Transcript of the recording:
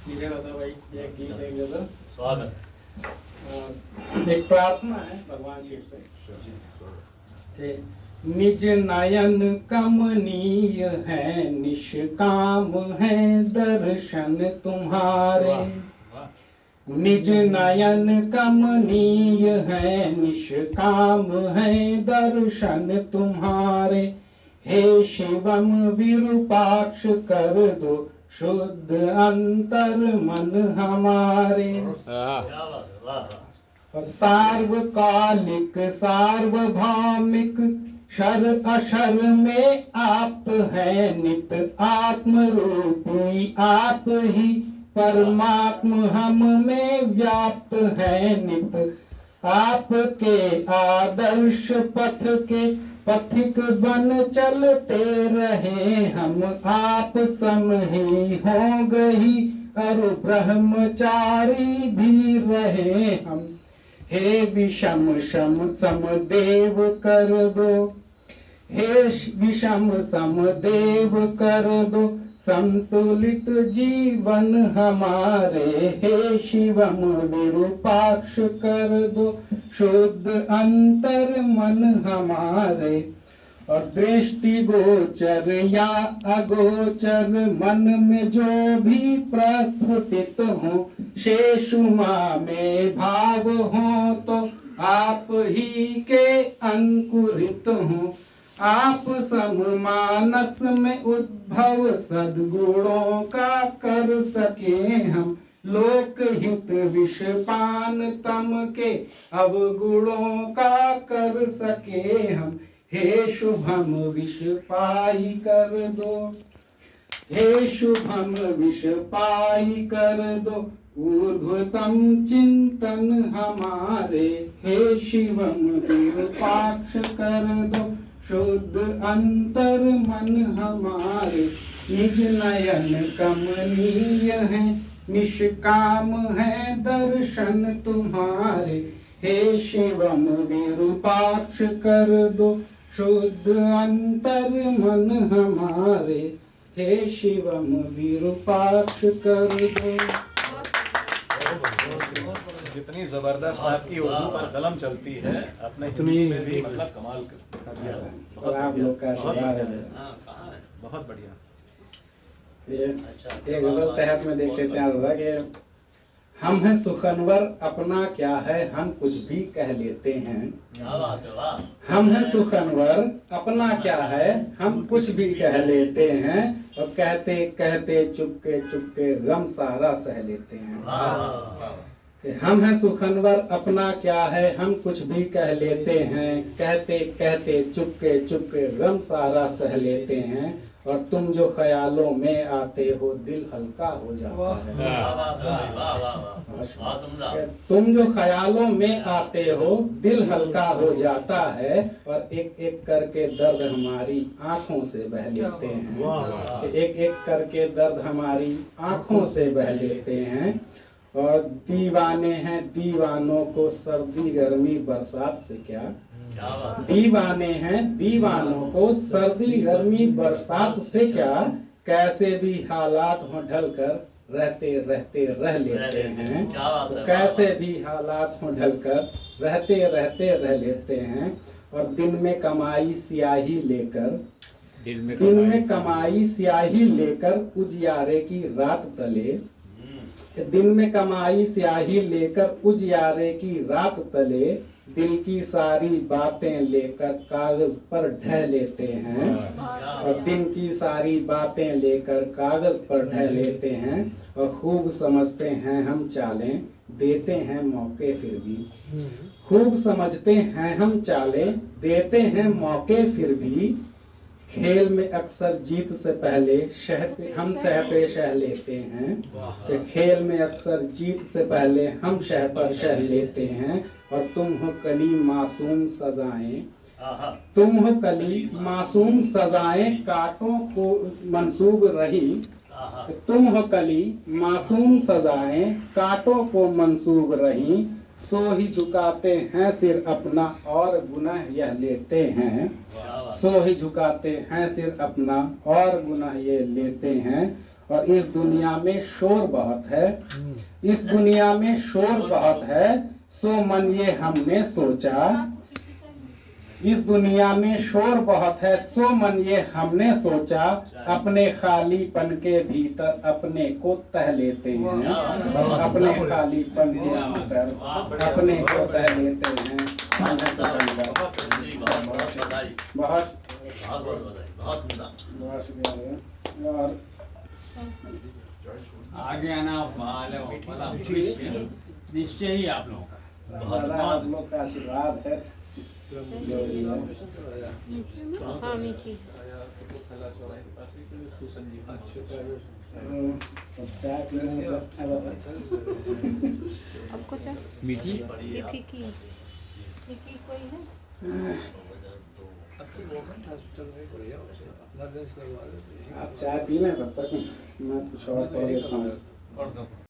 सीधे बता भाई, ये गीत एक गजल स्वागत। एक प्रार्थना है भगवान शिव से कि निज नयन कमनीय है, निष्काम है दर्शन तुम्हारे। निज नयन कमनीय है, निष्काम है दर्शन तुम्हारे। हे शिवम विरूपाक्ष कर दो शुद्ध अंतर मन हमारे। सार्वकालिक सार्वभौमिक शर अशर में आप है नित, आत्म रूपी आप ही परमात्म हम में व्याप्त है नित। आपके आदर्श पथ के पथिक बन चलते रहे हम, आप सम ही हो गई अरु ब्रह्मचारी भी रहे हम। हे विषम शम सम देव कर दो, हे विषम सम देव कर दो संतुलित जीवन हमारे। हे शिवम विरूपाक्ष कर दो शुद्ध अंतर मन हमारे। और दृष्टि गोचर या अगोचर मन में जो भी प्रस्फुटित हो, शेषुमा में भाव हो तो आप ही के अंकुरित हो। आप सममानस में उद्भव सद्गुणों का कर सके हम, लोकहित विषपान तम के अवगुणों का कर सके हम। हे शुभम विष पाई कर दो, हे शुभम विष पाई कर दो ऊर्ध्वतम चिंतन हमारे। हे शिवम विरूपाक्ष कर दो शुद्ध अंतर मन हमारे। निज नयन कमनीय है, निष्काम है दर्शन तुम्हारे। हे शिवम विरूपाक्ष कर दो शुद्ध अंतर मन हमारे। हे शिवम विरूपाक्ष कर दो। जितनी जबरदस्त आपकी उर्दू पर कलम चलती है, अपने हिंदी में भी मतलब कमाल कर दिया। आप लोग का आशीर्वाद है। बहुत बढ़िया। एक गजल तहत में देख लेते हैं कि हम हैं सुखनवर अपना क्या है, हम कुछ भी कह लेते हैं। हम हैं सुखनवर अपना क्या है, हम कुछ भी कह लेते हैं। और कहते कहते चुपके चुपके गम सारा सह लेते हैं। हम हैं सुखनवर अपना क्या है, हम कुछ भी कह लेते हैं। कहते कहते चुपके चुपके गम सारा सह लेते हैं। और तुम जो ख्यालों में आते हो दिल हल्का हो जाता है। तुम जो ख्यालों में आते हो दिल हल्का हो जाता है। और एक एक करके दर्द हमारी आंखों से बह लेते हैं। एक एक करके दर्द हमारी आंखों से बह लेते हैं। और दीवाने हैं दीवानों को सर्दी गर्मी बरसात से क्या। दीवाने हैं दीवानों को सर्दी गर्मी बरसात से क्या। कैसे भी हालात हो ढलकर रहते रहते रह लेते हैं। तो कैसे भी हालात हो ढलकर रहते रहते रह लेते हैं। और दिन में कमाई स्याही लेकर उजियारे की रात तले। दिन में कमाई स्याही लेकर उजियारे की रात तले। दिल की सारी बातें लेकर कागज पर ढह लेते हैं। और दिन की सारी बातें लेकर कागज पर ढह लेते हैं। और खूब समझते हैं हम चालें देते हैं मौके फिर भी। खूब समझते हैं हम चालें देते हैं मौके फिर भी। खेल में अक्सर जीत से पहले हम शह पे शह लेते हैं। कि खेल में अक्सर जीत से पहले हम शह पर शह लेते हैं। और तुम हो कली मासूम सजाएं, तुम हो कली मासूम सजाएं कांटों को मंसूब रही। तुम हो कली मासूम सजाएं कांटों को मंसूब रही। सो ही झुकाते हैं सिर अपना और गुनाह यह लेते हैं। सो ही झुकाते हैं सिर अपना और गुनाह ये लेते हैं। और इस दुनिया में शोर बहुत है, इस दुनिया में शोर बहुत है, सो मन ये हमने सोचा। इस दुनिया में शोर बहुत है, सो मन ये हमने सोचा, अपने खालीपन के भीतर अपने को तह लेते हैं, अपने खालीपन के भीतर अपने को तह लेते हैं। बहुत और आगे आना निश्चय ही आप लोगों का आप लोग का आशीर्वाद है जो भी है। हाँ मीठी सब चाय पीने में व्यस्त है। आपको चाय मीठी ये फीकी है, फीकी कोई है? आप चाय पीना तब तक मैं कुछ और कह देता हूँ।